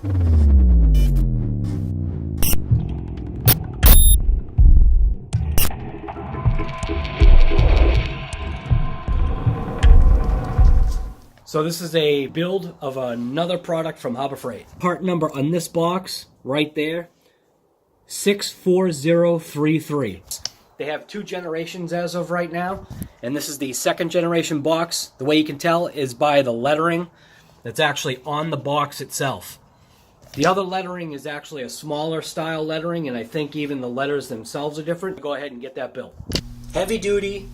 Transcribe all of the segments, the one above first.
So this is a build of another product from Harbor Freight. Part number on this box, right there, 64033. They have 2 generations as of right now, and this is the 2nd generation box. The way you can tell is by the lettering that's actually on the box itself. The other lettering is actually a smaller style lettering, and I think even the letters themselves are different. Go ahead and get that built. Heavy duty,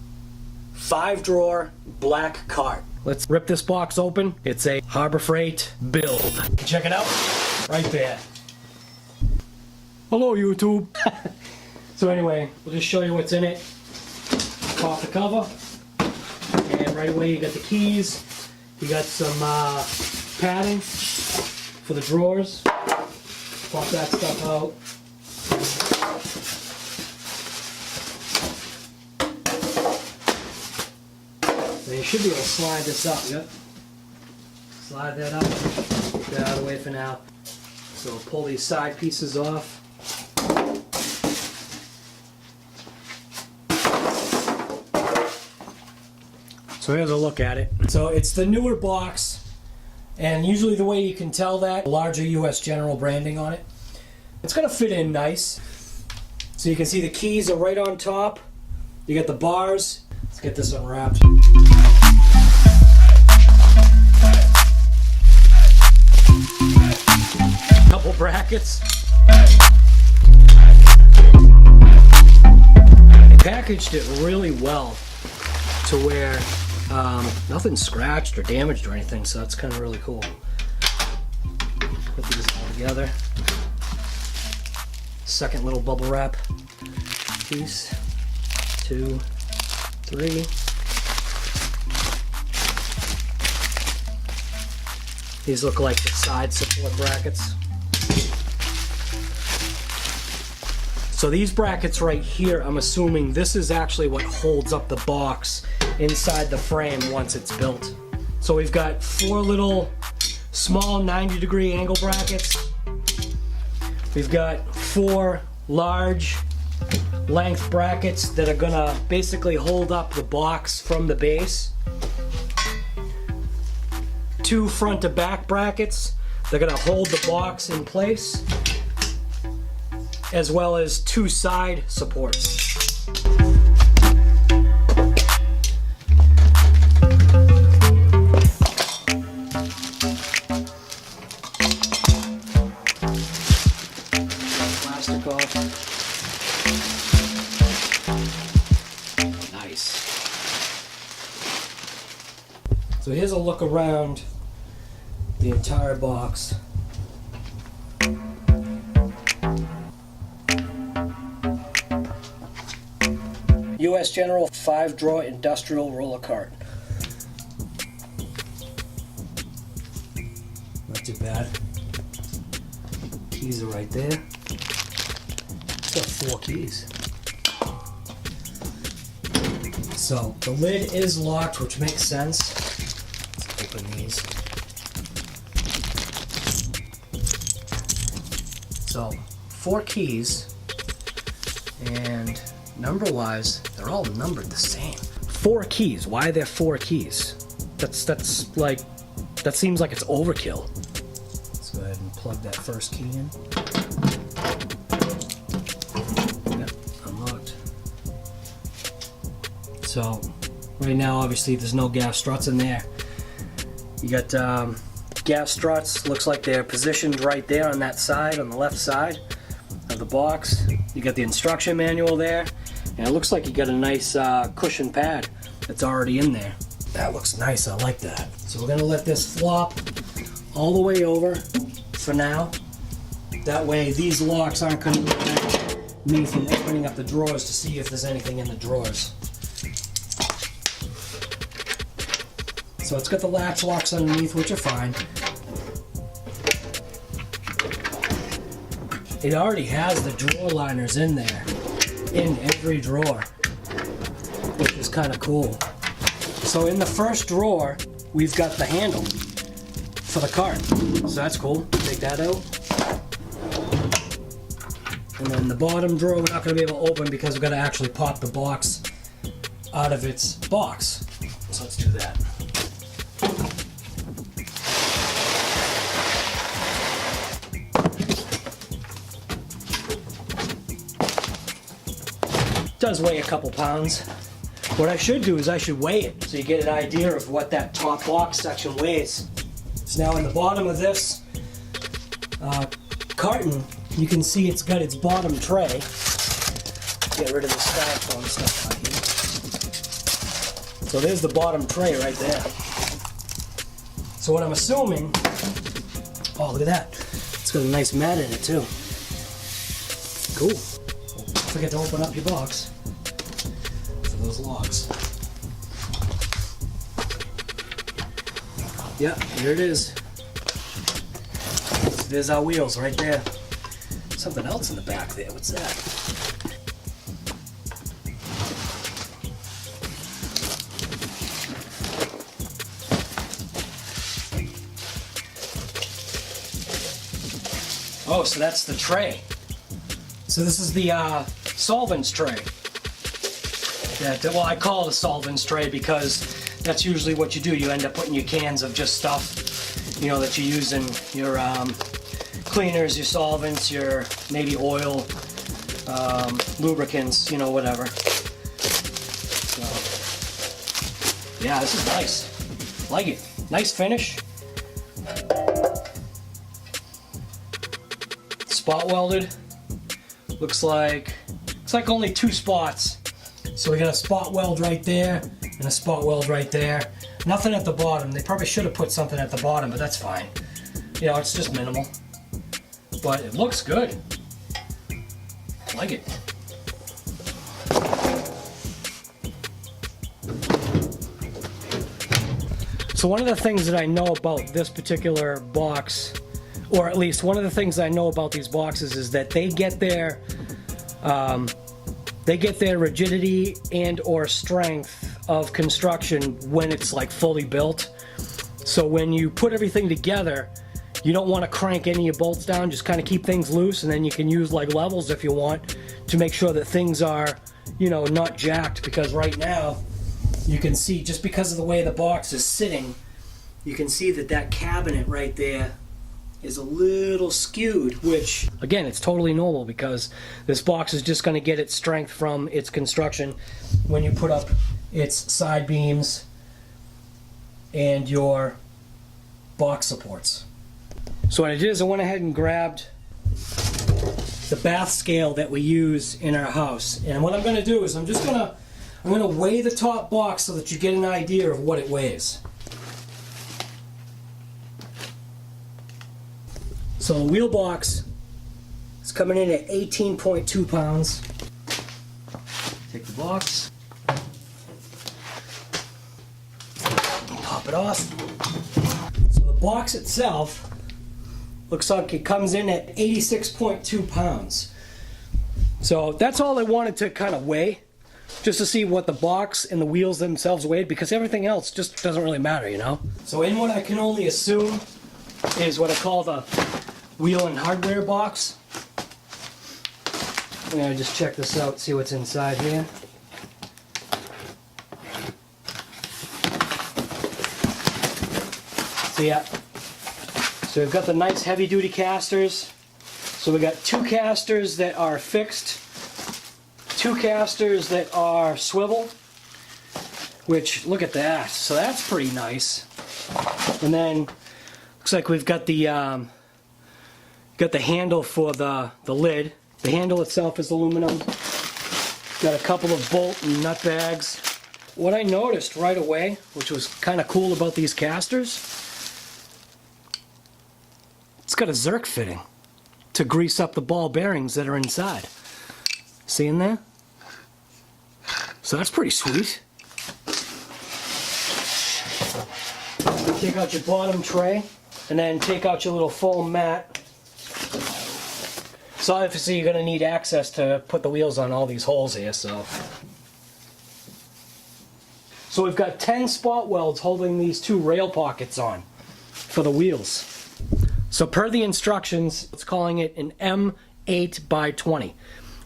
5-drawer, black cart. Let's rip this box open. It's a Harbor Freight build. Check it out, right there. Hello, YouTube. So anyway, we'll just show you what's in it. Pop the cover, and right away you got the keys. You got some padding for the drawers. Pop that stuff out. So you should be able to slide this up, yep. Slide that up, get that out of the way for now. So we'll pull these side pieces off. So here's a look at it. So it's the newer box, and usually the way you can tell that, larger US General branding on it. It's gonna fit in nice. So you can see the keys are right on top. You got the bars. Let's get this unwrapped. Couple brackets. They packaged it really well to where nothing's scratched or damaged or anything, so that's kind of really cool. Put these all together. Second little bubble wrap piece. 2, 3. These look like the side support brackets. So these brackets right here, I'm assuming this is actually what holds up the box inside the frame once it's built. So we've got 4 little small 90-degree angle brackets. We've got 4 large length brackets that are gonna basically hold up the box from the base. 2 front to back brackets. They're gonna hold the box in place, as well as 2 side supports. Plastic off. Nice. So here's a look around the entire box. US General 5-drawer industrial roller cart. Not too bad. Keys are right there. It's got 4 keys. So the lid is locked, which makes sense. Let's open these. So 4 keys, and number-wise, they're all numbered the same. 4 keys. Why are there 4 keys? That's like, that seems like it's overkill. Let's go ahead and plug that first key in. Yep, unlocked. So right now, obviously, there's no gas struts in there. You got gas struts. Looks like they're positioned right there on that side, on the left side of the box. You got the instruction manual there. And it looks like you got a nice cushion pad that's already in there. That looks nice, I like that. So we're gonna let this flop all the way over for now. That way these locks aren't gonna prevent me from opening up the drawers to see if there's anything in the drawers. So it's got the latch locks underneath, which are fine. It already has the drawer liners in there, in every drawer, which is kind of cool. So in the first drawer, we've got the handle for the cart. So that's cool. Take take that out. And then the bottom drawer we're not going to be able to open because we've got to actually pop the box out of its box. So let's do that. It does weigh a couple pounds. What I should do is I should weigh it so you get an idea of what that top box section weighs. So now in the bottom of this carton, you can see it's got its bottom tray. Get rid of the styrofoam stuff out here. So there's the bottom tray right there. So what I'm assuming, oh look at that, it's got a nice mat in it too. Cool. Don't forget to open up your box for those logs. Yeah, here it is. There's our wheels right there. Something else in the back there. What's that? Oh, so that's the tray. So this is the solvents tray. Well, I call it a solvents tray because that's usually what you do. You end up putting your cans of just stuff, you know, that you use in your cleaners, your solvents, your maybe oil, lubricants, you know, whatever. So, yeah, this is nice. Like it. Nice finish. Spot welded. Looks like only 2 spots. So we got a spot weld right there and a spot weld right there. Nothing at the bottom. They probably should have put something at the bottom, but that's fine. You know, it's just minimal. But it looks good. I like it. So one of the things that I know about this particular box, or at least one of the things I know about these boxes, is that they get their rigidity and or strength of construction when it's like fully built. So when you put everything together, you don't want to crank any of your bolts down, just kind of keep things loose, and then you can use like levels if you want to make sure that things are, you know, not jacked, because right now you can see, just because of the way the box is sitting, you can see that that cabinet right there is a little skewed, which again, it's totally normal because this box is just going to get its strength from its construction when you put up its side beams and your box supports. So what I did is I went ahead and grabbed the bath scale that we use in our house, and what I'm going to do is I'm going to weigh the top box so that you get an idea of what it weighs. So the wheel box is coming in at 18.2 pounds. Take the box, pop it off. So the box itself looks like it comes in at 86.2 pounds. So that's all I wanted to kind of weigh, just to see what the box and the wheels themselves weighed, because everything else just doesn't really matter, you know? So in what I can only assume is what I call the wheel and hardware box. I'm gonna just check this out, see what's inside here. So yeah, so we've got the nice heavy duty casters. So we got 2 casters that are fixed, 2 casters that are swivel, which look at that. So that's pretty nice. And then looks like we've got the handle for the lid. The handle itself is aluminum. Got a couple of bolt and nut bags. What I noticed right away, which was kind of cool about these casters, it's got a Zerk fitting to grease up the ball bearings that are inside. See in there? So that's pretty sweet. Take out your bottom tray and then take out your little foam mat. So obviously you're going to need access to put the wheels on all these holes here. So we've got 10 spot welds holding these 2 rail pockets on for the wheels. So per the instructions, it's calling it an M8 by 20.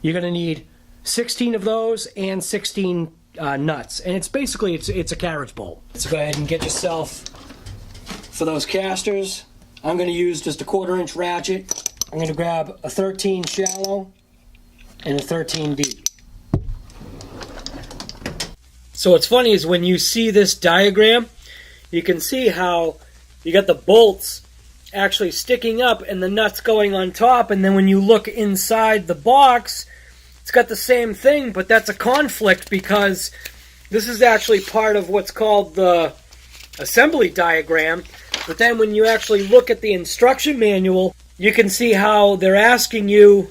You're going to need 16 of those and 16 nuts. And it's basically, it's a carriage bolt. So go ahead and get yourself, for those casters, I'm going to use just a 1/4 inch ratchet. I'm going to grab a 13 shallow and a 13 deep. So what's funny is when you see this diagram, you can see how you got the bolts actually sticking up and the nuts going on top, and then when you look inside the box, it's got the same thing, but that's a conflict because this is actually part of what's called the assembly diagram. But then when you actually look at the instruction manual, you can see how they're asking you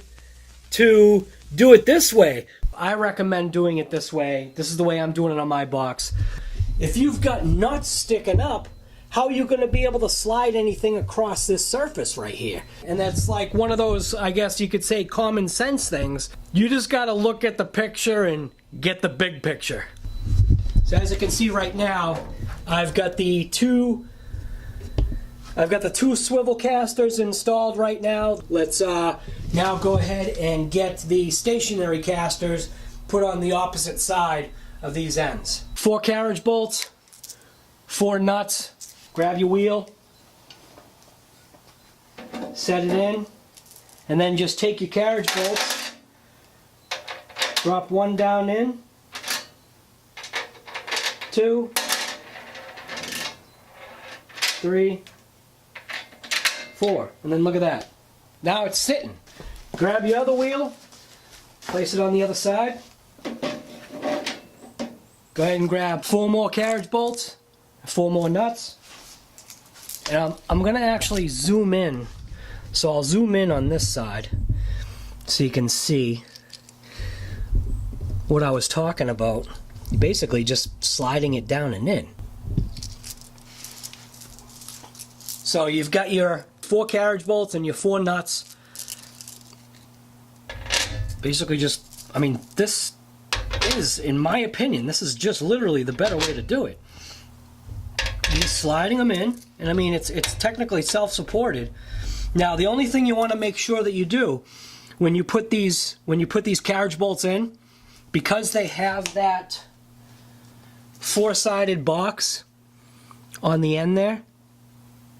to do it this way. I recommend doing it this way. This is the way I'm doing it on my box. If you've got nuts sticking up, how are you going to be able to slide anything across this surface right here? And that's like one of those, I guess you could say, common sense things. You just got to look at the picture and get the big picture. So as you can see right now, I've got the two swivel casters installed right now. Let's now go ahead and get the stationary casters put on the opposite side of these ends. 4 carriage bolts, 4 nuts. Grab your wheel, set it in, and then just take your carriage bolts, drop 1 down in, 2, 3, 4, and then look at that. Now it's sitting. Grab your other wheel, place it on the other side. Go ahead and grab 4 more carriage bolts, 4 more nuts. And I'm going to actually zoom in. So I'll zoom in on this side so you can see what I was talking about. Basically just sliding it down and in. So you've got your 4 carriage bolts and your 4 nuts. Basically just, I mean, this is, in my opinion, this is just literally the better way to do it. You're sliding them in, and I mean, it's technically self-supported. Now, the only thing you want to make sure that you do when you put these carriage bolts in, because they have that 4-sided box on the end there,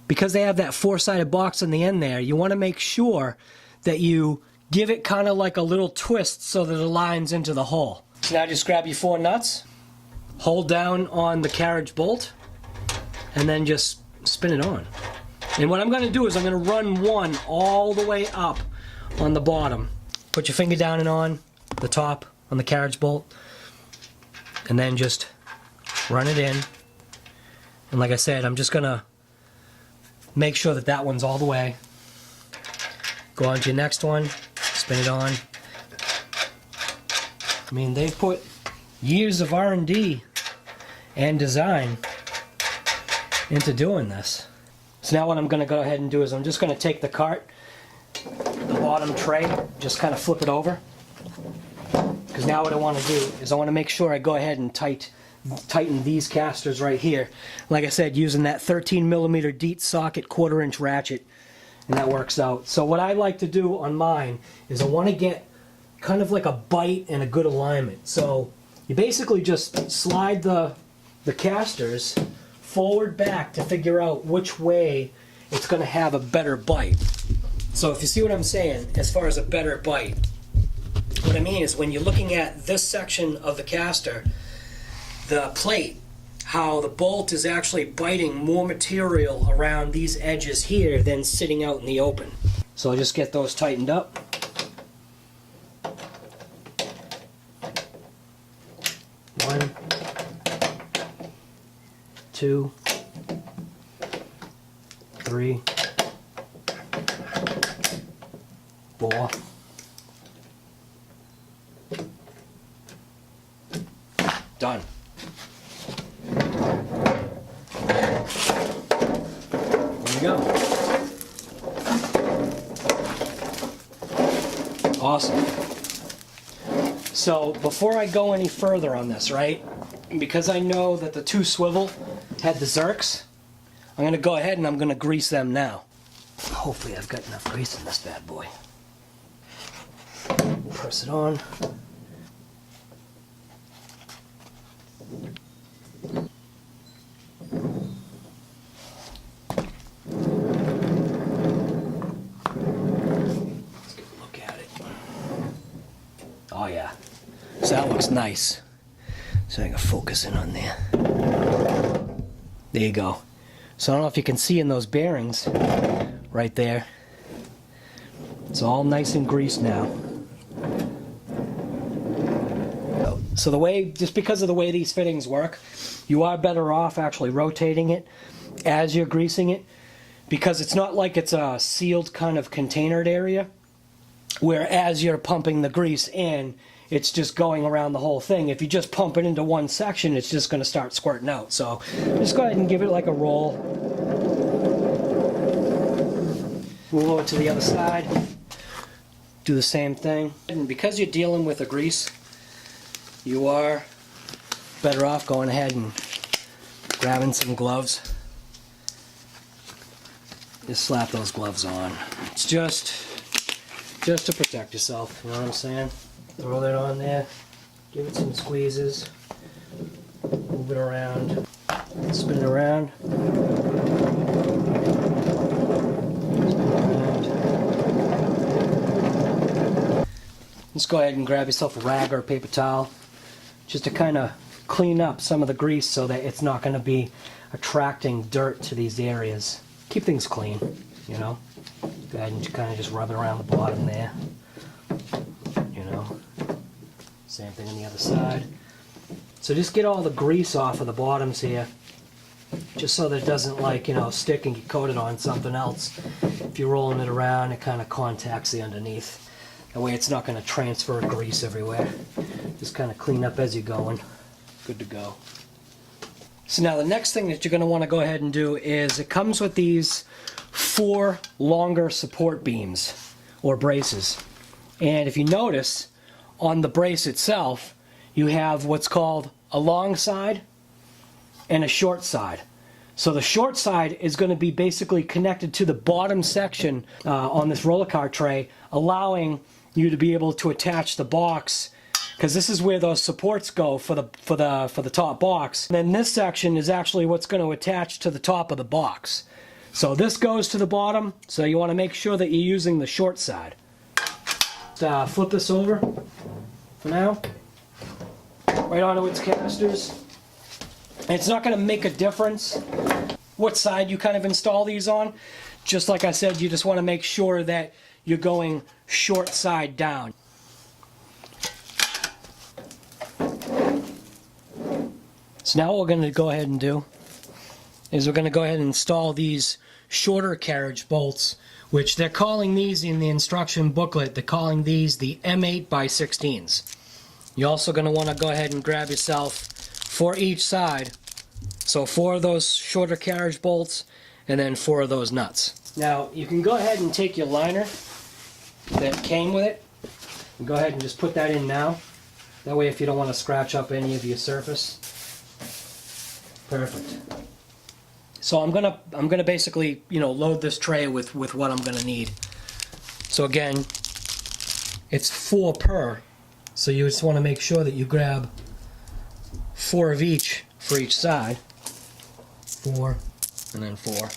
because they have that 4-sided box on the end there, you want to make sure that you give it kind of like a little twist so that it aligns into the hole. So now just grab your 4 nuts, hold down on the carriage bolt, and then just spin it on. And what I'm going to do is I'm going to run 1 all the way up on the bottom. Put your finger down and on the top on the carriage bolt, and then just run it in. And like I said, I'm just going to make sure that that one's all the way. Go on to your next one, spin it on. I mean, they've put years of R&D and design into doing this. So now what I'm going to go ahead and do is I'm just going to take the cart, the bottom tray, just kind of flip it over. Because now what I want to do is I want to make sure I go ahead and tighten these casters right here. Like I said, using that 13mm DEET socket 1/4 inch ratchet, and that works out. So what I like to do on mine is I want to get kind of like a bite and a good alignment. So you basically just slide the casters forward back to figure out which way it's going to have a better bite. So if you see what I'm saying as far as a better bite, what I mean is when you're looking at this section of the caster, the plate, how the bolt is actually biting more material around these edges here than sitting out in the open. So I'll just get those tightened up. One, 2, 3, 4. Done. There we go. Awesome. So before I go any further on this, right, because I know that the 2 swivel had the zerks, I'm going to go ahead and I'm going to grease them now. Hopefully I've got enough grease in this bad boy. Press it on. Let's get a look at it. Oh yeah, so that looks nice. So I can focus in on there. There you go. So I don't know if you can see in those bearings right there. It's all nice and greased now. So the way, just because of the way these fittings work, you are better off actually rotating it as you're greasing it, because it's not like it's a sealed kind of containered area where as you're pumping the grease in, it's just going around the whole thing. If you just pump it into one section, it's just going to start squirting out. So just go ahead and give it like a roll. Move over to the other side. Do the same thing. And because you're dealing with a grease, you are better off going ahead and grabbing some gloves. Just slap those gloves on. It's just to protect yourself, you know what I'm saying? Throw that on there, give it some squeezes, move it around, spin it around. Just go ahead and grab yourself a rag or a paper towel just to kind of clean up some of the grease so that it's not going to be attracting dirt to these areas. Keep things clean, you know. Go ahead and kind of just rub it around the bottom there, you know. Same thing on the other side. So just get all the grease off of the bottoms here, just so that it doesn't, like, you know, stick and get coated on something else. If you're rolling it around, it kind of contacts the underneath. That way it's not going to transfer grease everywhere. Just kind of clean up as you're going. Good to go. So now the next thing that you're going to want to go ahead and do is, it comes with these 4 longer support beams or braces. And if you notice, on the brace itself, you have what's called a long side and a short side. So the short side is going to be basically connected to the bottom section on this roller car tray, allowing you to be able to attach the box, because this is where those supports go for the top box. And then this section is actually what's going to attach to the top of the box. So this goes to the bottom, so you want to make sure that you're using the short side. Flip this over for now, right onto its casters. And it's not going to make a difference what side you kind of install these on. Just like I said, you just want to make sure that you're going short side down. So now what we're going to go ahead and do is we're going to go ahead and install these shorter carriage bolts, which they're calling these in the instruction booklet, they're calling these the M8x16s. You're also going to want to go ahead and grab yourself, for each side, so 4 of those shorter carriage bolts and then 4 of those nuts. Now you can go ahead and take your liner that came with it and go ahead and just put that in now. That way, if you don't want to scratch up any of your surface. Perfect. So I'm gonna basically, you know, load this tray with what I'm gonna need. So again, it's 4 per. So you just want to make sure that you grab 4 of each for each side. 4 and then 4.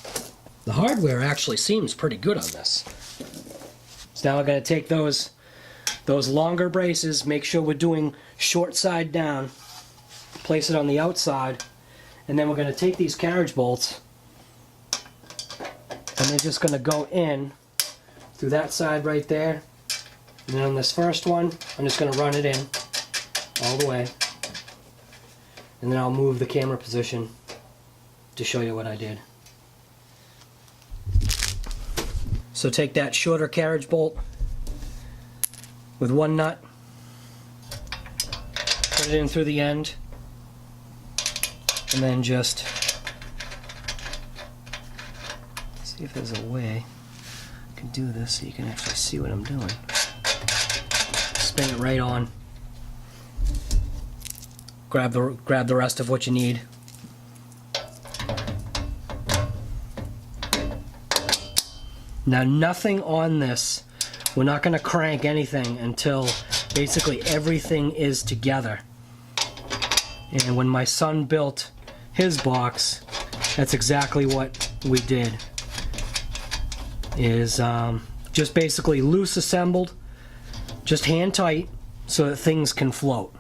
The hardware actually seems pretty good on this. So now I'm going to take those longer braces, make sure we're doing short side down, place it on the outside, and then we're going to take these carriage bolts and they're just going to go in through that side right there. And then on this first one, I'm just going to run it in all the way. And then I'll move the camera position to show you what I did. So take that shorter carriage bolt with 1 nut, put it in through the end, and then just see if there's a way I can do this so you can actually see what I'm doing. Spin it right on. Grab the rest of what you need. Now nothing on this, we're not going to crank anything until basically everything is together. And when my son built his box, that's exactly what we did. Is just basically loose assembled, just hand tight so that things can float.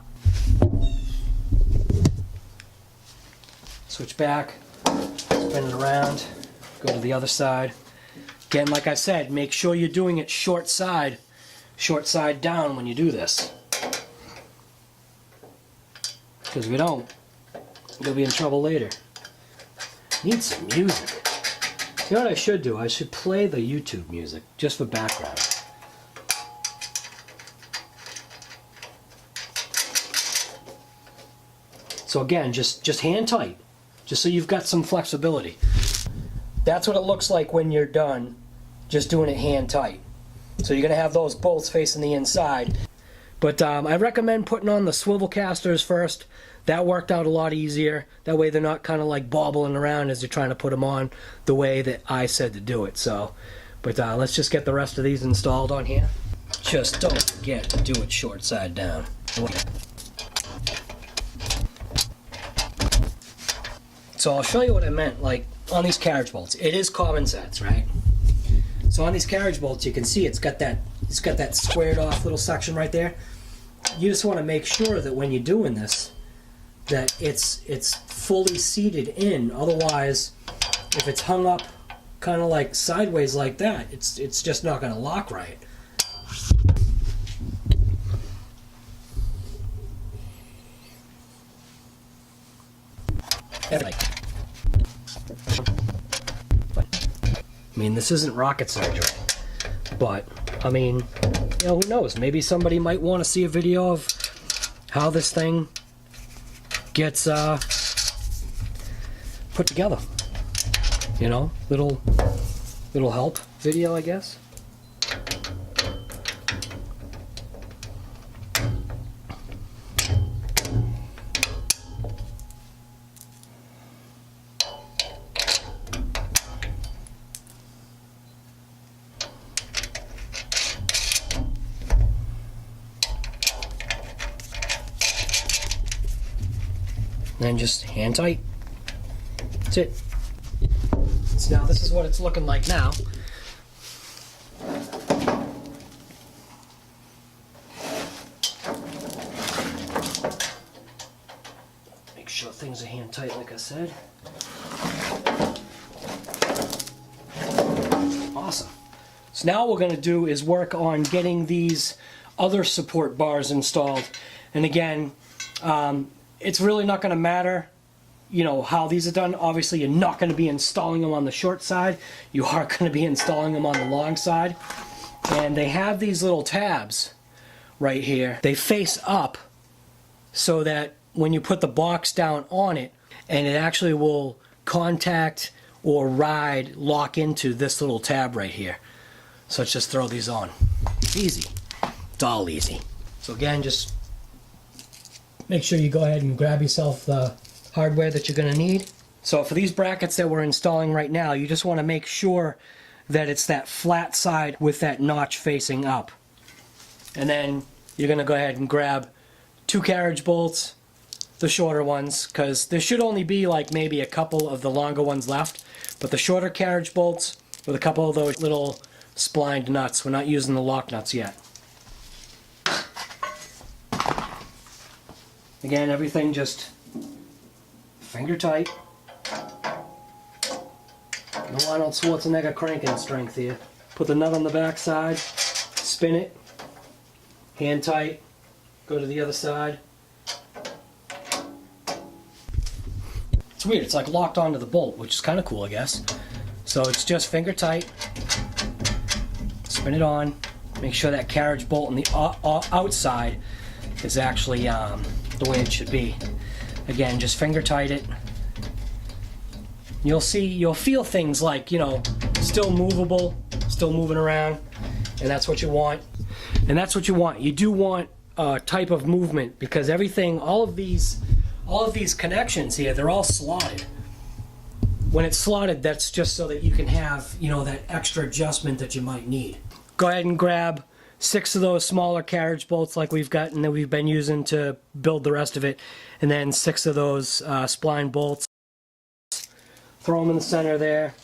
Switch back, spin it around, go to the other side. Again, like I said, make sure you're doing it short side down when you do this. Because if you don't, you'll be in trouble later. Need some music. You know what I should do? I should play the YouTube music just for background. So again, just hand tight, just so you've got some flexibility. That's what it looks like when you're done, just doing it hand tight. So you're gonna have those bolts facing the inside. But I recommend putting on the swivel casters first. That worked out a lot easier. That way they're not kind of like bobbling around as you're trying to put them on the way that I said to do it. So, but let's just get the rest of these installed on here. Just don't forget to do it short side down. So I'll show you what I meant, like on these carriage bolts. It is common sense, right? So on these carriage bolts, you can see it's got that squared off little section right there. You just want to make sure that when you're doing this, that it's fully seated in. Otherwise, if it's hung up kind of like sideways like that, it's just not going to lock right. I mean, this isn't rocket surgery, but I mean, you know, who knows? Maybe somebody might want to see a video of how this thing gets put together. You know, little help video, I guess. And just hand tight. That's it. So now this is what it's looking like now. Make sure things are hand tight like I said. Awesome. So now what we're going to do is work on getting these other support bars installed. And again, it's really not going to matter, you know, how these are done. Obviously, you're not going to be installing them on the short side. You are going to be installing them on the long side. And they have these little tabs right here. They face up so that when you put the box down on it, and it actually will contact or lock into this little tab right here. So let's just throw these on. Easy. It's all easy. So again, just make sure you go ahead and grab yourself the hardware that you're going to need. So for these brackets that we're installing right now, you just want to make sure that it's that flat side with that notch facing up. And then you're going to go ahead and grab 2 carriage bolts, the shorter ones, because there should only be like maybe a couple of the longer ones left. But the shorter carriage bolts with a couple of those little splined nuts. We're not using the lock nuts yet. Again, everything just finger tight. No Arnold Schwarzenegger cranking strength here. Put the nut on the back side, spin it, hand tight, go to the other side. It's weird, it's like locked onto the bolt, which is kind of cool, I guess. So it's just finger tight, spin it on, make sure that carriage bolt on the outside is actually the way it should be. Again, just finger tight it. You'll feel things like, you know, still movable, still moving around, and that's what you want. And that's what you want. You do want a type of movement, because everything, all of these connections here, they're all slotted. when it's slotted, that's just so that you can have, you know, that extra adjustment that you might need. Go ahead and grab 6 of those smaller carriage bolts like we've got and that we've been using to build the rest of it, and then 6 of those spline bolts. Throw them in the center there,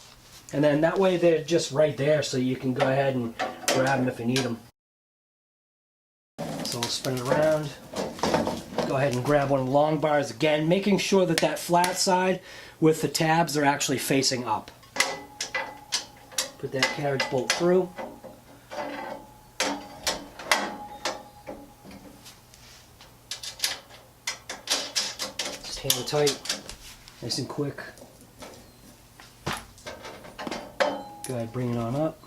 and then that way they're just right there, so you can go ahead and grab them if you need them. So we'll spin it around. Go ahead and grab one of the long bars again, making sure that that flat side with the tabs are actually facing up. Put that carriage bolt through. Just hand it tight, nice and quick. Go ahead, bring it on up.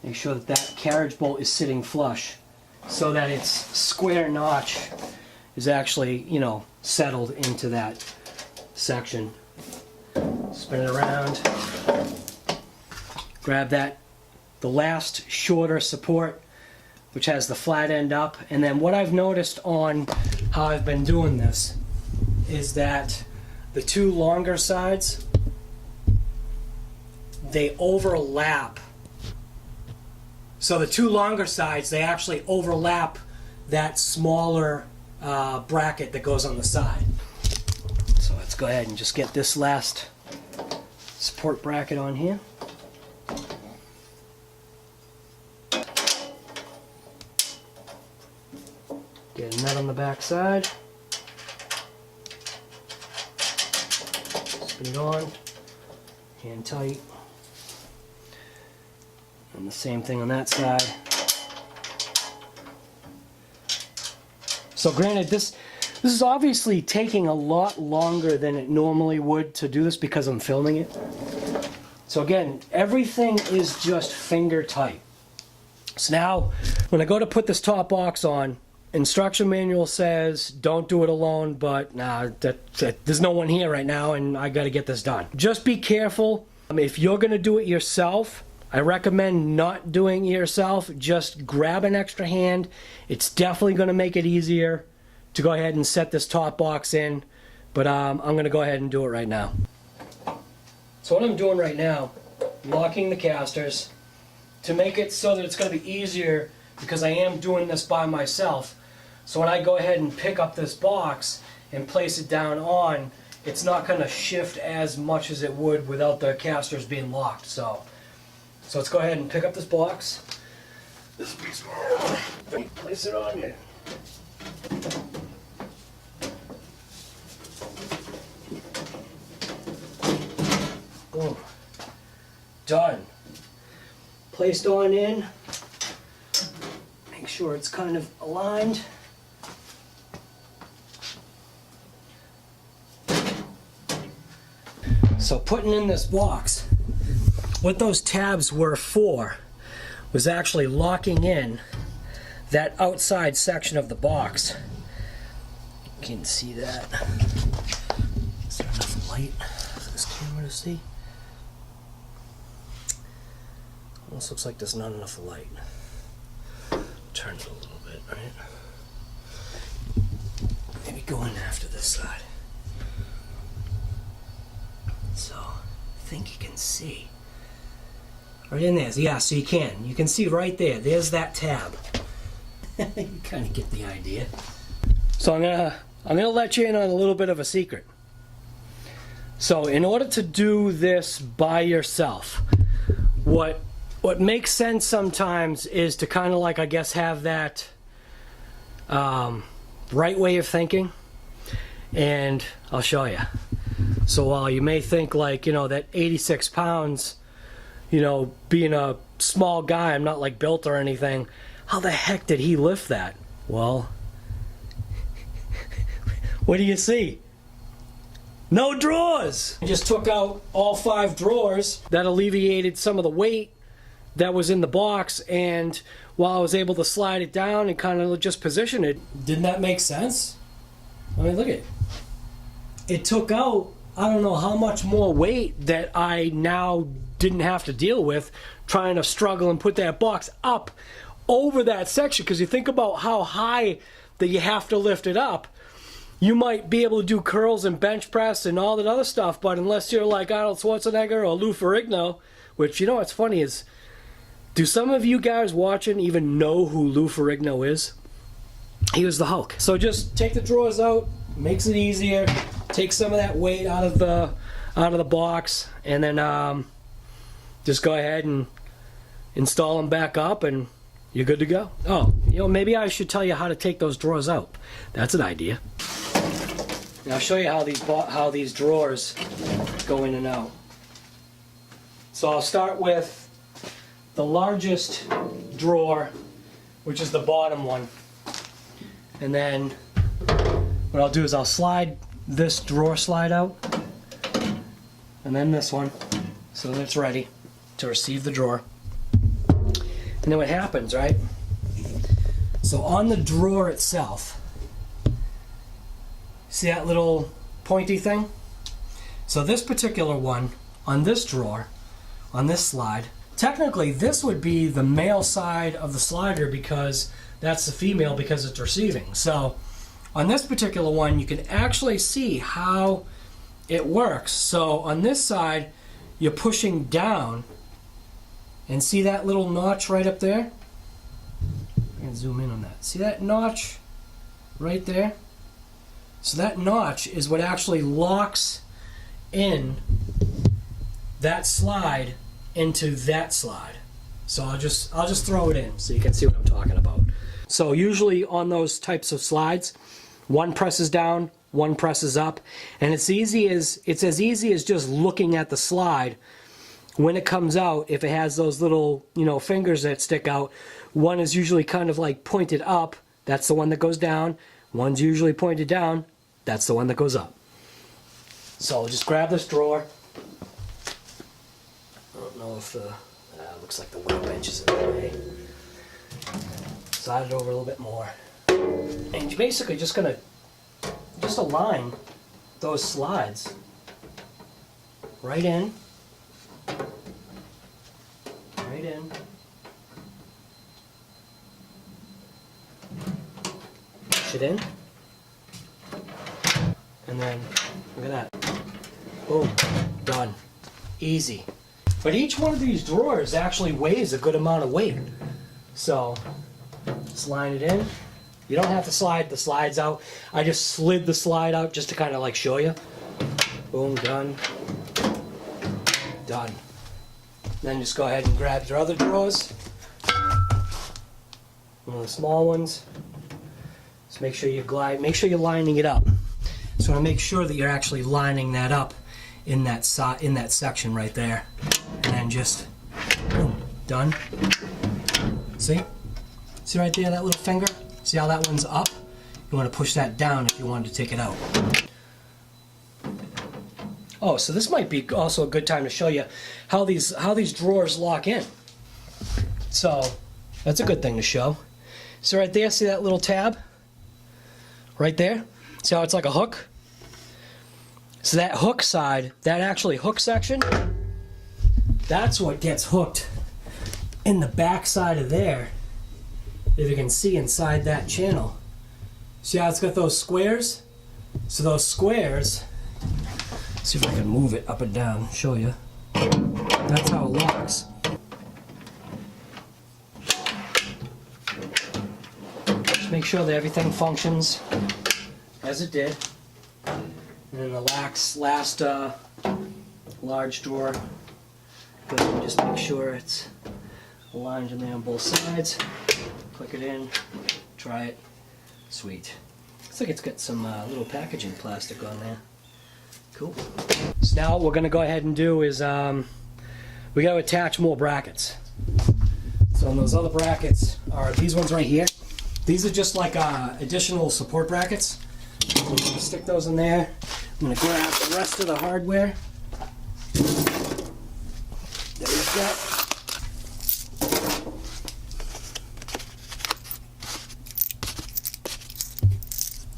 Make sure that that carriage bolt is sitting flush so that its square notch is actually, you know, settled into that section. Spin it around. Grab that, the last shorter support, which has the flat end up. And then what I've noticed on how I've been doing this is that the 2 longer sides, they overlap. So the 2 longer sides, they actually overlap that smaller bracket that goes on the side. So let's go ahead and just get this last support bracket on here. Get a nut on the back side. Spin it on, hand tight. And the same thing on that side. So granted, this is obviously taking a lot longer than it normally would to do this because I'm filming it. So again, everything is just finger tight. So now, when I go to put this top box on, instruction manual says don't do it alone, but nah, there's no one here right now and I gotta get this done. Just be careful. If you're gonna do it yourself, I recommend not doing it yourself. Just grab an extra hand. It's definitely going to make it easier to go ahead and set this top box in. But I'm going to go ahead and do it right now. So what I'm doing right now, locking the casters to make it so that it's going to be easier because I am doing this by myself. So when I go ahead and pick up this box and place it down on, it's not going to shift as much as it would without the casters being locked. So let's go ahead and pick up this box. This piece, place it on here. Boom. Done. Placed on in. Make sure it's kind of aligned. So putting in this box, what those tabs were for was actually locking in that outside section of the box. You can see that. Is there enough light for this camera to see? Almost looks like there's not enough light. Turn it a little bit, right? Maybe go in after this side. So, I think you can see. Right in there, yeah, so you can see right there, there's that tab. You kind of get the idea. So I'm gonna let you in on a little bit of a secret. So in order to do this by yourself, what makes sense sometimes is to kind of like, I guess, have that right way of thinking, and I'll show you. So while you may think like, you know, that 86 pounds, you know, being a small guy, I'm not like built or anything, how the heck did he lift that? Well, what do you see? No drawers! I just took out all 5 drawers. That alleviated some of the weight that was in the box, and while I was able to slide it down and kind of just position it, didn't that make sense? I mean, look at it. It took out, I don't know how much more weight that I now didn't have to deal with trying to struggle and put that box up over that section, because you think about how high that you have to lift it up. you might be able to do curls and bench press and all that other stuff, but unless you're like Arnold Schwarzenegger or Lou Ferrigno, which, you know what's funny is, do some of you guys watching even know who Lou Ferrigno is? He was the Hulk. So just take the drawers out, makes it easier, take some of that weight out of the box, and then just go ahead and install them back up, and you're good to go. Oh, you know, maybe I should tell you how to take those drawers out. That's an idea. And I'll show you how these drawers go in and out. So I'll start with the largest drawer, which is the bottom one. And then what I'll do is I'll slide this drawer slide out, and then this one, so that it's ready to receive the drawer. And then what happens, right? So on the drawer itself, see that little pointy thing? So this particular one, on this drawer, on this slide, technically this would be the male side of the slider because that's the female because it's receiving. So on this particular one, you can actually see how it works. So on this side, you're pushing down, and see that little notch right up there? I can zoom in on that. See that notch right there? So that notch is what actually locks in that slide into that slide. So I'll just throw it in so you can see what I'm talking about. So usually on those types of slides, one presses down, one presses up, and it's as easy as just looking at the slide. When it comes out, if it has those little, you know, fingers that stick out, one is usually kind of like pointed up, that's the one that goes down. One's usually pointed down, that's the one that goes up. So I'll just grab this drawer. I don't know if looks like the workbench is in the way. Slide it over a little bit more. And you're basically just gonna align those slides right in. Right in. Push it in. And then, look at that. Boom. Done. Easy. But each one of these drawers actually weighs a good amount of weight. So, slide it in. You don't have to slide the slides out. I just slid the slide out just to kind of like show you. Boom, done. Done. Then just go ahead and grab your other drawers. One of the small ones. Just make sure you're lining it up. So I make sure that you're actually lining that up in that section right there. And then just boom, done. See? See right there, that little finger? See how that one's up? You want to push that down if you wanted to take it out. Oh, so this might be also a good time to show you how these drawers lock in. So that's a good thing to show. So right there, see that little tab? Right there? See how it's like a hook? So that hook side, that actually hook section, that's what gets hooked in the back side of there. If you can see inside that channel. See how it's got those squares? So those squares, see if I can move it up and down, show you. That's how it locks. Just make sure that everything functions as it did. And then the last large drawer, go ahead and just make sure it's aligned in there on both sides. Click it in, try it. Sweet. Looks like it's got some little packaging plastic on there. Cool. So now what we're going to go ahead and do is we got to attach more brackets. So those other brackets are these ones right here. These are just like additional support brackets. I'm going to stick those in there. I'm going to grab the rest of the hardware that we've got.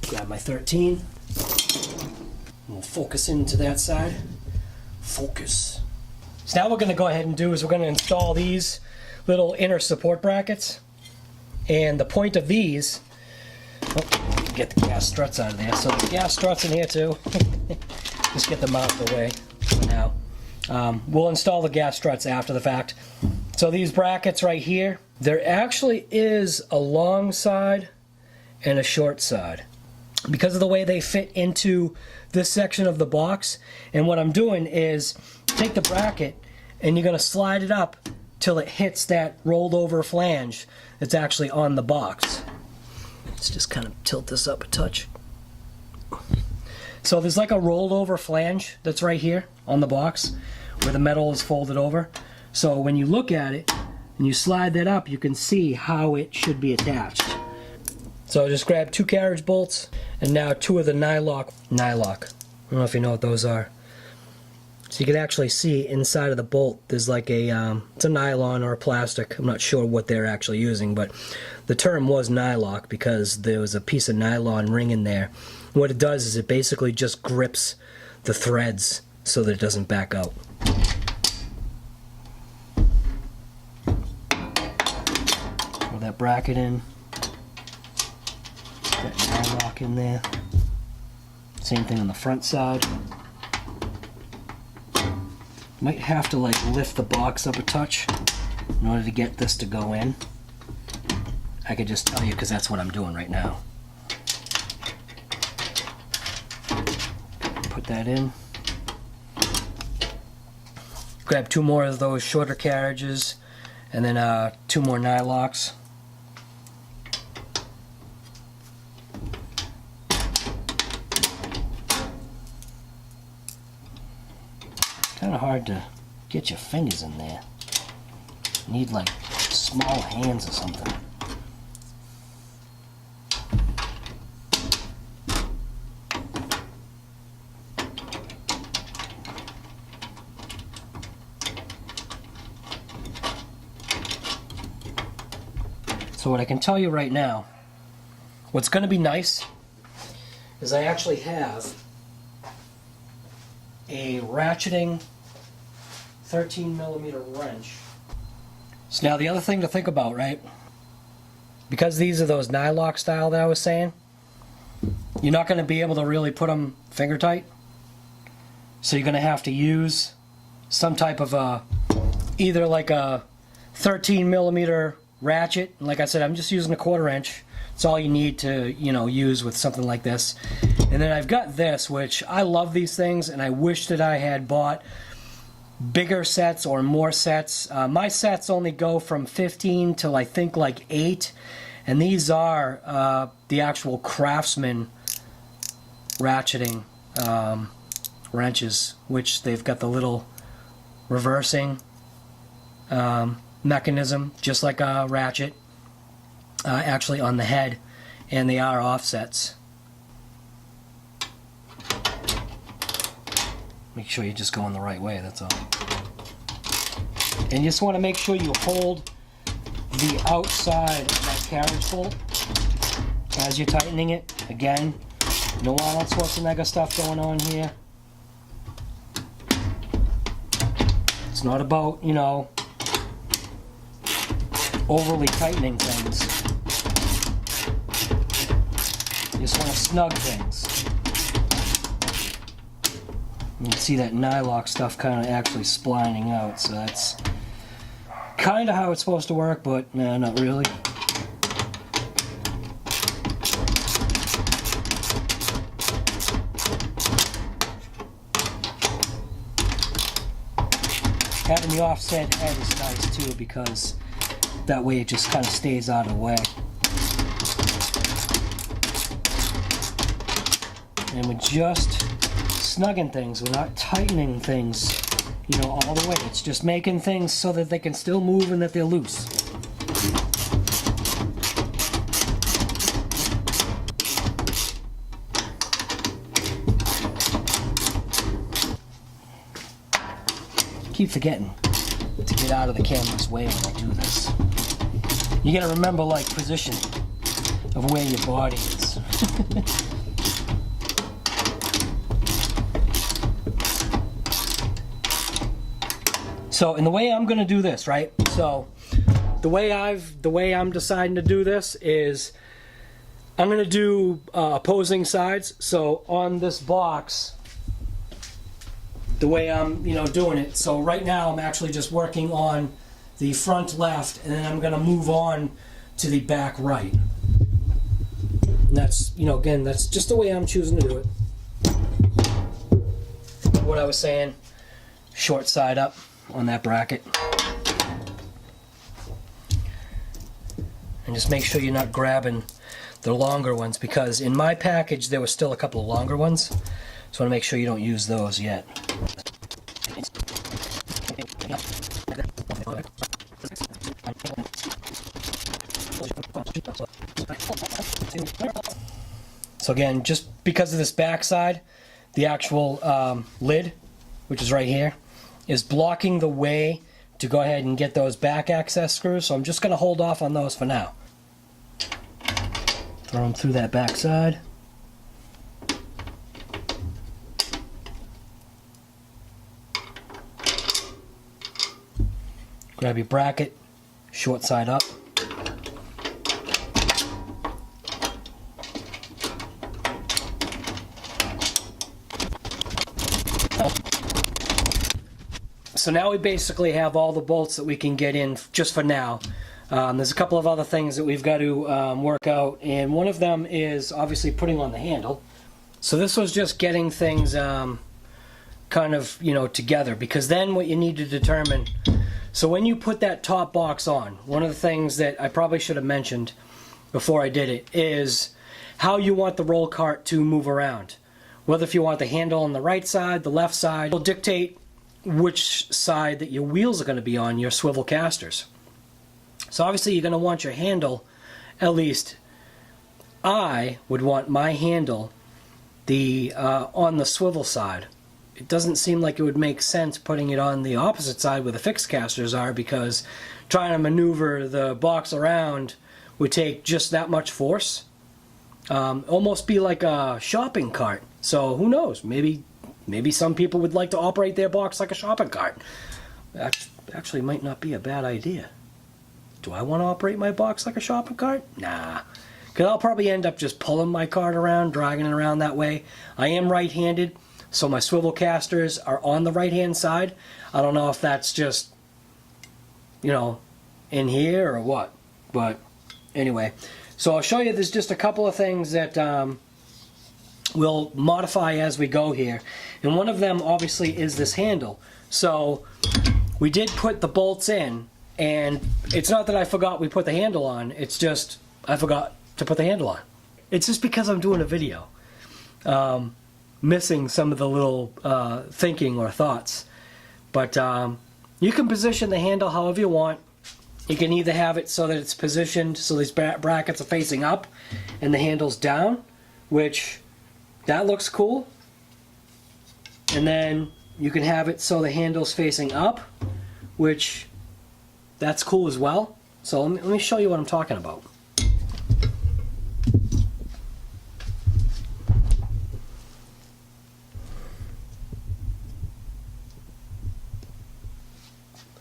Grab my 13. We'll focus into that side. Focus. So now what we're going to go ahead and do is we're going to install these little inner support brackets. And the point of these, get the gas struts out of there. So the gas struts in here too. Just get them out of the way for now. We'll install the gas struts after the fact. So these brackets right here, there actually is a long side and a short side because of the way they fit into this section of the box. And what I'm doing is take the bracket and you're going to slide it up till it hits that rolled over flange that's actually on the box. Let's just kind of tilt this up a touch. So there's like a rolled over flange that's right here on the box where the metal is folded over. So when you look at it and you slide that up, you can see how it should be attached. So just grab 2 carriage bolts and now 2 of the nylock. I don't know if you know what those are. So you can actually see inside of the bolt there's like a, it's a nylon or a plastic. I'm not sure what they're actually using, but the term was nylock because there was a piece of nylon ring in there. What it does is it basically just grips the threads so that it doesn't back out. Throw that bracket in. That nylock in there. Same thing on the front side. Might have to like lift the box up a touch in order to get this to go in. I could just tell you because that's what I'm doing right now. Put that in. Grab 2 more of those shorter carriages and then 2 more nylocks. Kind of hard to get your fingers in there. You need like small hands or something. So what I can tell you right now, what's going to be nice is I actually have a ratcheting 13mm wrench. So now the other thing to think about, right? Because these are those nylock style that I was saying, you're not going to be able to really put them finger tight. So you're going to have to use some type of a, either like a 13mm ratchet. And like I said, I'm just using a 1/4 inch. It's all you need to, you know, use with something like this. And then I've got this, which I love these things, and I wish that I had bought bigger sets or more sets. My sets only go from 15 till I think like 8, and these are the actual Craftsman ratcheting wrenches, which they've got the little reversing mechanism, just like a ratchet. Actually on the head, and they are offsets. Make sure you're just going the right way, that's all. And you just want to make sure you hold the outside of that carriage bolt as you're tightening it. Again, no Arnold Schwarzenegger stuff going on here. It's not about, you know, overly tightening things. You just want to snug things. You can see that nylock stuff kind of actually splining out, so that's kind of how it's supposed to work, but nah, not really. Having the offset head is nice too, because that way it just kind of stays out of the way. And we're just snugging things. We're not tightening things, you know, all the way. It's just making things so that they can still move and that they're loose. Keep forgetting to get out of the camera's way when I do this. You gotta remember, like, position of where your body is. So, and the way I'm gonna do this, right? So, the way I'm deciding to do this is I'm going to do opposing sides. So on this box, the way I'm doing it, so right now I'm actually just working on the front left, and then I'm going to move on to the back right. And that's, again, that's just the way I'm choosing to do it. What I was saying, short side up on that bracket. And just make sure you're not grabbing the longer ones, because in my package there was still a couple of longer ones. So I want to make sure you don't use those yet. So again, just because of this back side, the actual lid, which is right here, is blocking the way to go ahead and get those back access screws. So I'm just going to hold off on those for now. Throw them through that back side. Grab your bracket, short side up. So now we basically have all the bolts that we can get in just for now. There's a couple of other things that we've got to work out, and one of them is obviously putting on the handle. So this was just getting things kind of together, because then what you need to determine, so when you put that top box on, one of the things that I probably should have mentioned before I did it is how you want the roll cart to move around. Whether if you want the handle on the right side, the left side, will dictate which side that your wheels are going to be on, your swivel casters. So obviously you're going to want your handle, at least I would want my handle on the swivel side. It doesn't seem like it would make sense putting it on the opposite side where the fixed casters are, because trying to maneuver the box around would take just that much force. Almost be like a shopping cart. So who knows, maybe some people would like to operate their box like a shopping cart. That actually might not be a bad idea. Do I want to operate my box like a shopping cart? Nah. Because I'll probably end up just pulling my cart around, dragging it around that way. I am right-handed, so my swivel casters are on the right-hand side. I don't know if that's just, in here or what. But anyway, so I'll show you there's just a couple of things that we'll modify as we go here. And one of them obviously is this handle. So we did put the bolts in, and it's not that I forgot we put the handle on, it's just I forgot to put the handle on. It's just because I'm doing a video. Missing some of the little thinking or thoughts. But you can position the handle however you want. You can either have it so that it's positioned so these brackets are facing up and the handle's down, which that looks cool. And then you can have it so the handle's facing up, which that's cool as well. So let me show you what I'm talking about.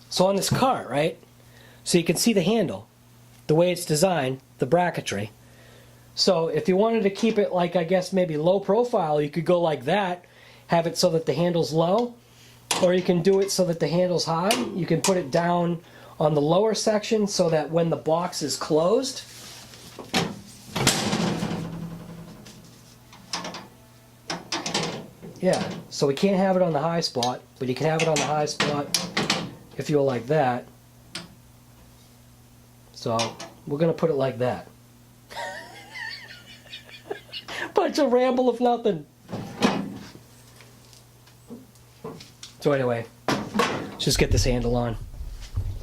So on this cart, right? So you can see the handle, the way it's designed, the bracketry. So if you wanted to keep it like, I guess, maybe low profile, you could go like that, have it so that the handle's low, or you can do it so that the handle's high. You can put it down on the lower section so that when the box is closed, yeah, so we can't have it on the high spot, but you can have it on the high spot if you were like that. So we're going to put it like that. Bunch of ramble of nothing. So anyway, let's just get this handle on.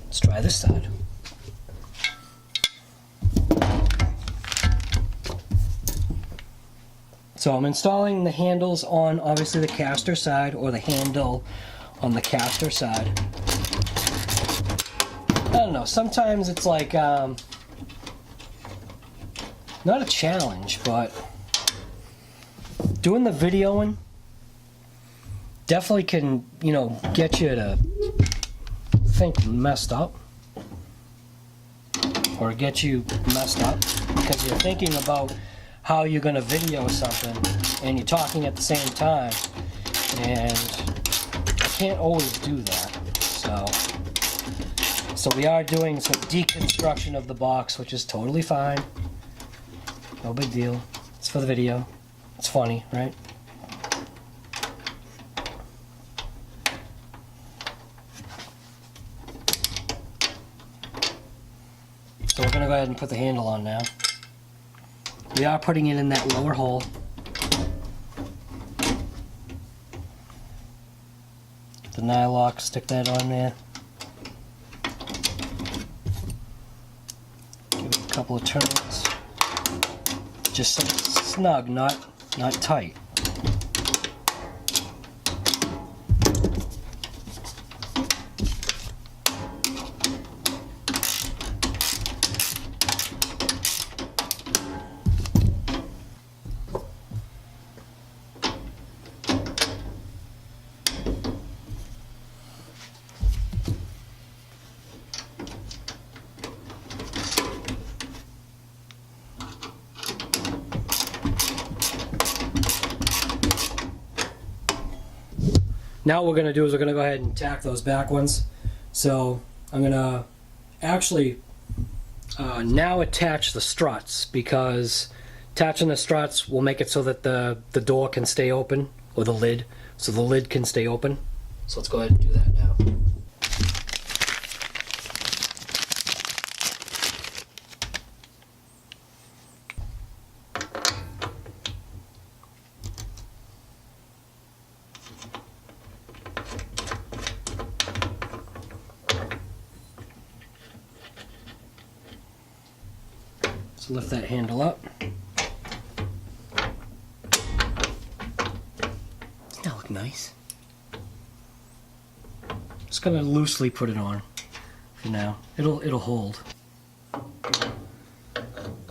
Let's try this side. So I'm installing the handles on obviously the caster side, or the handle on the caster side. I don't know, sometimes it's like, not a challenge, but doing the videoing definitely can, get you to think messed up, or get you messed up, because you're thinking about how you're going to video something and you're talking at the same time, and I can't always do that. So we are doing some deconstruction of the box, which is totally fine. No big deal. It's for the video. It's funny, right? So we're going to go ahead and put the handle on now. We are putting it in that lower hole. The nylock, stick that on there. Give it a couple of turns. Just so it's snug, not tight. Now what we're going to do is we're going to go ahead and tack those back ones. So I'm going to actually now attach the struts, because attaching the struts will make it so that the door can stay open, or the lid, so the lid can stay open. So let's go ahead and do that now. So lift that handle up. That look nice. Just gonna loosely put it on for now. It'll hold.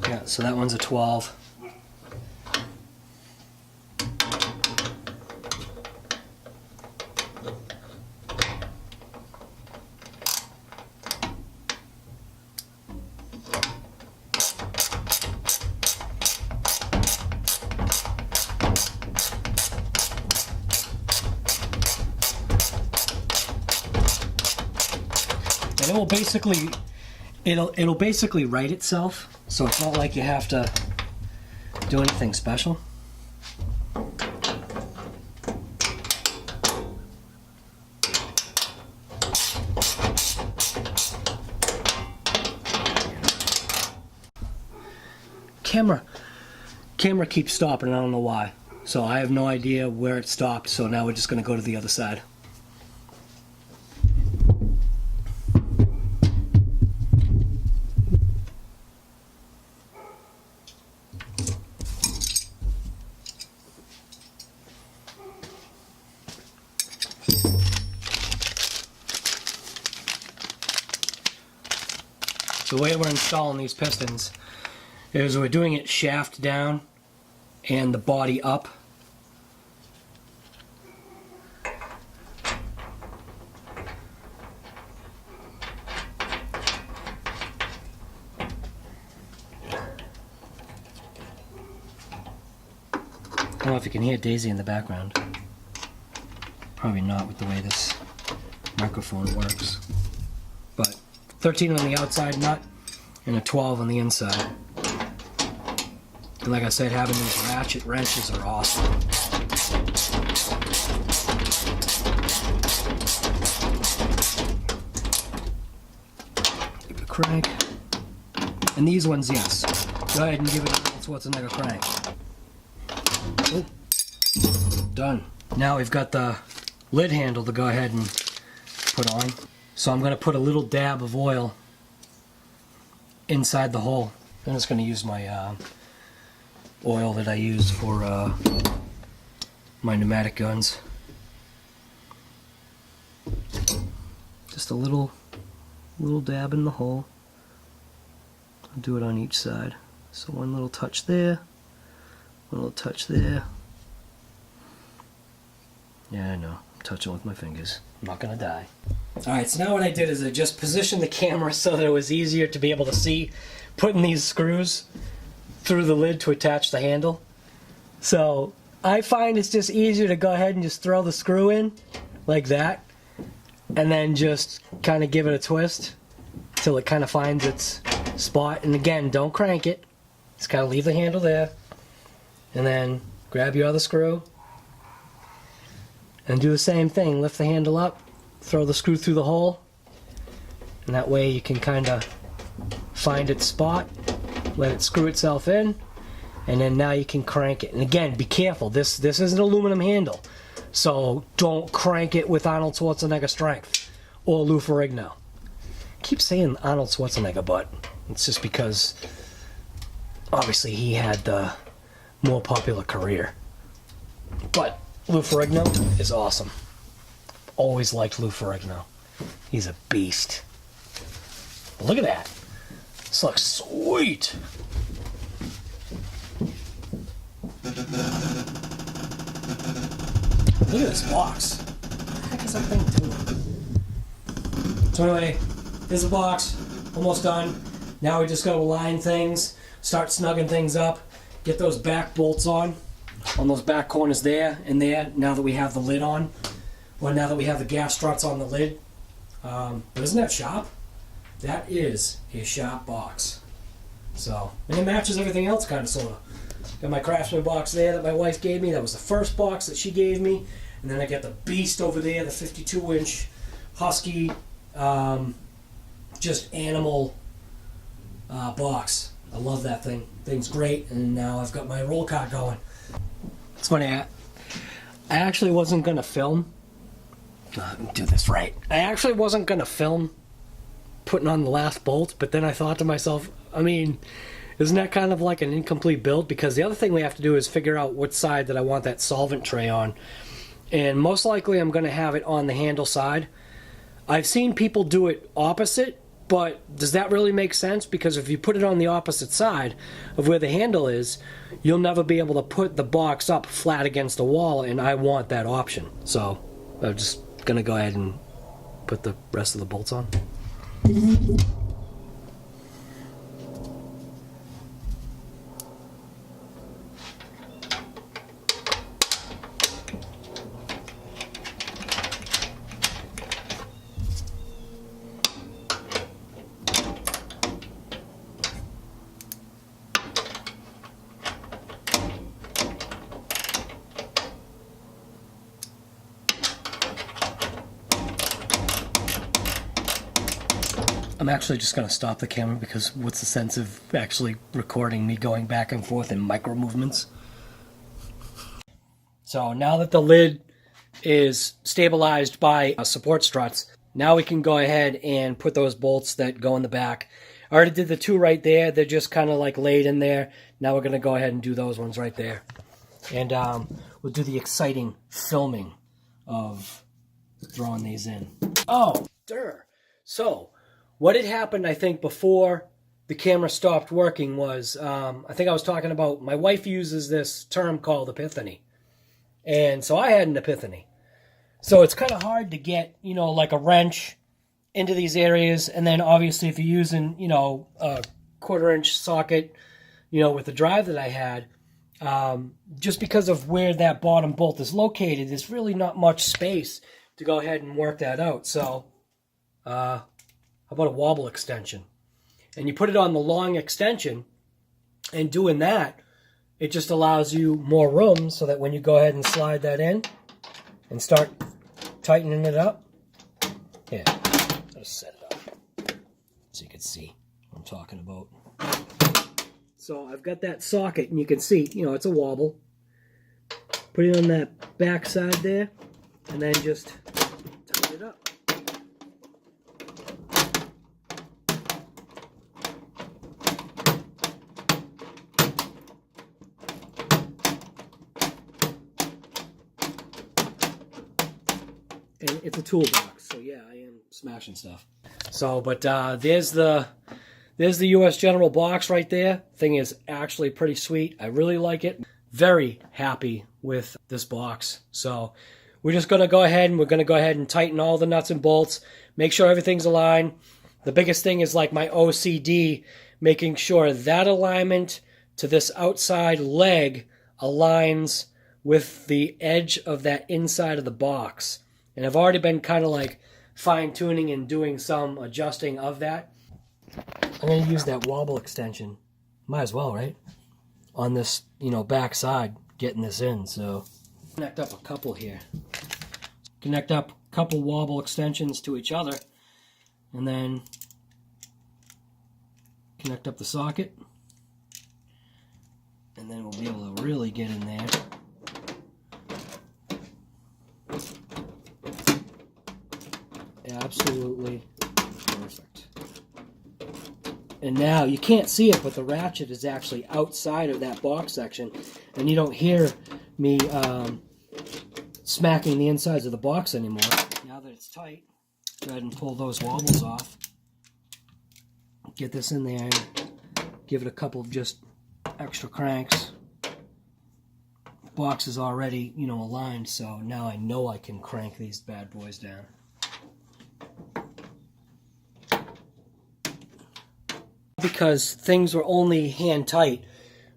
Yeah, so that one's a 12. And it'll basically write itself, so it's not like you have to do anything special. Camera keeps stopping, and I don't know why. So I have no idea where it stopped, so now we're just going to go to the other side. The way we're installing these pistons is we're doing it shaft down and the body up. I don't know if you can hear Daisy in the background. Probably not with the way this microphone works. But 13 on the outside nut and a 12 on the inside. And like I said, having these ratchet wrenches are awesome. Give it a crank. And these ones, yes. Go ahead and give it a little Schwarzenegger crank. Oh. Done. Now we've got the lid handle to go ahead and put on. So I'm going to put a little dab of oil inside the hole. I'm just going to use my oil that I use for my pneumatic guns. Just a little dab in the hole. I'll do it on each side. So one little touch there, one little touch there. Yeah, I know. I'm touching with my fingers. I'm not gonna die. Alright, so now what I did is I just positioned the camera so that it was easier to be able to see putting these screws through the lid to attach the handle. So I find it's just easier to go ahead and just throw the screw in like that, and then just kind of give it a twist till it kind of finds its spot. And again, don't crank it. Just kind of leave the handle there, and then grab your other screw and do the same thing. Lift the handle up, throw the screw through the hole, and that way you can kind of find its spot, let it screw itself in, and then now you can crank it. And again, be careful. This is an aluminum handle, so don't crank it with Arnold Schwarzenegger strength or Lou Ferrigno. I keep saying Arnold Schwarzenegger, but it's just because obviously he had the more popular career. But Lou Ferrigno is awesome. Always liked Lou Ferrigno. He's a beast. Look at that. This looks sweet. Look at this box. What the heck is that thing doing? So anyway, here's the box. Almost done. Now we just gotta align things, start snugging things up, get those back bolts on those back corners there and there, now that we have the lid on. Well, now that we have the gas struts on the lid. But isn't that sharp? That is a sharp box. So, and it matches everything else kind of sort of. Got my Craftsman box there that my wife gave me. That was the first box that she gave me. And then I got the beast over there, the 52-inch Husky, just animal box. I love that thing. Thing's great. And now I've got my roll cart going. It's funny, I actually wasn't going to film. Do this right. I actually wasn't going to film putting on the last bolt, but then I thought to myself, I mean, isn't that kind of like an incomplete build? Because the other thing we have to do is figure out what side that I want that solvent tray on. And most likely I'm going to have it on the handle side. I've seen people do it opposite, but does that really make sense? Because if you put it on the opposite side of where the handle is, you'll never be able to put the box up flat against the wall, and I want that option. So I'm just going to go ahead and put the rest of the bolts on. I'm actually just going to stop the camera because what's the sense of actually recording me going back and forth in micro movements? So now that the lid is stabilized by support struts, now we can go ahead and put those bolts that go in the back. I already did the two right there. They're just kind of like laid in there. Now we're going to go ahead and do those ones right there. And we'll do the exciting filming of throwing these in. Oh, so what had happened, I think, before the camera stopped working was, I think I was talking about, my wife uses this term called epiphany. And so I had an epiphany. So it's kind of hard to get, you know, like a wrench into these areas. And then obviously if you're using, you know, a 1/4-inch socket, you know, with the drive that I had, just because of where that bottom bolt is located, there's really not much space to go ahead and work that out. So, how about a wobble extension? And you put it on the long extension, and doing that, it just allows you more room so that when you go ahead and slide that in and start tightening it up, yeah, I'll just set it up so you can see what I'm talking about. So I've got that socket, and you can see, you know, it's a wobble. Put it on that back side there, and then just tighten it up. And it's a toolbox, so yeah, I am smashing stuff. So, but there's the U.S. General box right there. Thing is actually pretty sweet. I really like it. Very happy with this box. So we're just going to go ahead and tighten all the nuts and bolts. Make sure everything's aligned. The biggest thing is like my OCD, making sure that alignment to this outside leg aligns with the edge of that inside of the box. And I've already been kind of like fine-tuning and doing some adjusting of that. I'm going to use that wobble extension. Might as well, right? On this, back side, getting this in. So connect up a couple here. Connect up a couple wobble extensions to each other. And then connect up the socket. And then we'll be able to really get in there. Absolutely perfect. And now you can't see it, but the ratchet is actually outside of that box section, and you don't hear me smacking the insides of the box anymore. Now that it's tight, go ahead and pull those wobbles off. Get this in there, give it a couple of just extra cranks. Box is already, aligned, so now I know I can crank these bad boys down. Because things were only hand tight,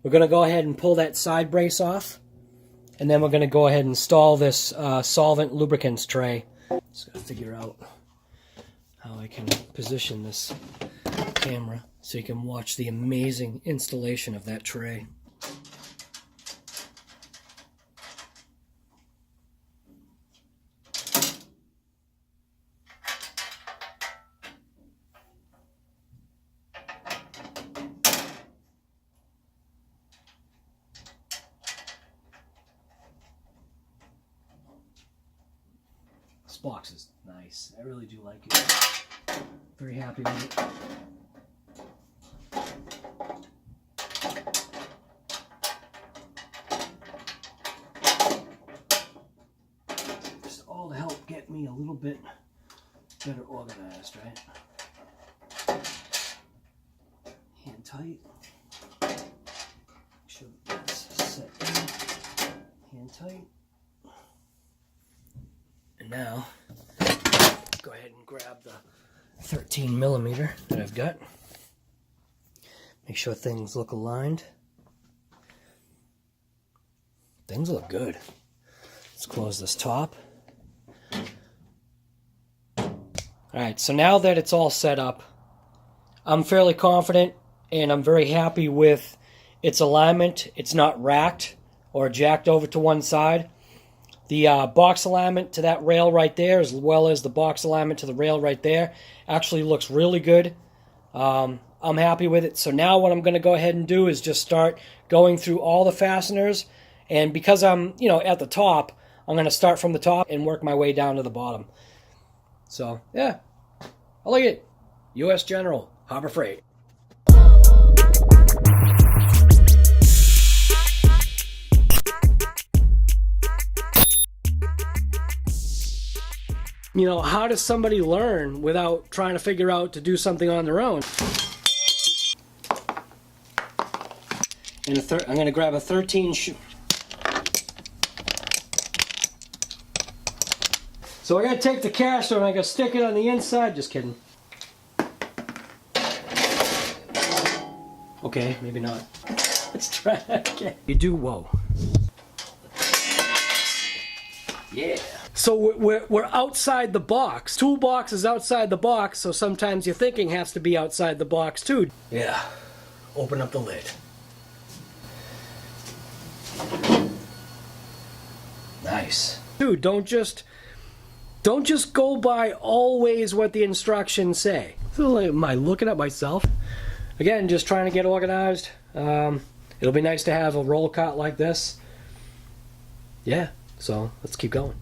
we're going to go ahead and pull that side brace off, and then we're going to go ahead and install this solvent lubricants tray. Just got to figure out how I can position this camera so you can watch the amazing installation of that tray. This box is nice. I really do like it. Very happy with it. Just all to help get me a little bit better organized, right? Hand tight. Make sure that's set in. Hand tight. And now, go ahead and grab the 13 millimeter that I've got. Make sure things look aligned. Things look good. Let's close this top. Alright, so now that it's all set up, I'm fairly confident and I'm very happy with its alignment. It's not racked or jacked over to one side. The box alignment to that rail right there, as well as the box alignment to the rail right there, actually looks really good. I'm happy with it. So now what I'm going to go ahead and do is just start going through all the fasteners. And because I'm, at the top, I'm going to start from the top and work my way down to the bottom. So, yeah, I like it. U.S. General, Harbor Freight. How does somebody learn without trying to figure out to do something on their own? And I'm going to grab a 13 So I got to take the caster and I got to stick it on the inside. Just kidding. Okay, maybe not. Let's try that again. You do, whoa. Yeah. So we're outside the box. Toolbox is outside the box, so sometimes your thinking has to be outside the box too. Yeah. Open up the lid. Nice. Dude, don't just go by always what the instructions say. So am I looking at myself? Again, just trying to get organized. It'll be nice to have a roll cart like this. Yeah, so let's keep going.